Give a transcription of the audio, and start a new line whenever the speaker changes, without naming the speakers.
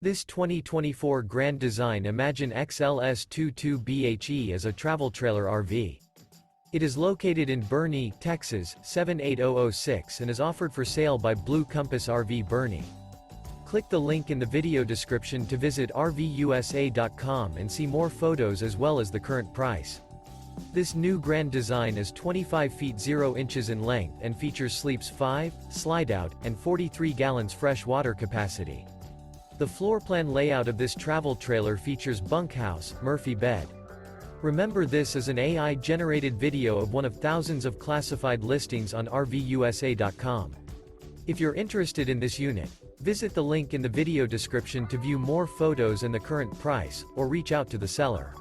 This 2024 Grand Design Imagine XLS 22BHE is a travel trailer RV. It is located in Boerne, Texas, 78006 and is offered for sale by Blue Compass RV Boerne. Click the link in the video description to visit RVUSA.com and see more photos as well as the current price. This new Grand Design is 25 feet 0 inches in length and features sleeps 5, Slideout, and 43 gallons fresh water capacity. The floor plan layout of this travel trailer features bunkhouse, Murphy bed. Remember, this is an AI-generated video of one of thousands of classified listings on RVUSA.com. If you're interested in this unit, visit the link in the video description to view more photos and the current price, or reach out to the seller.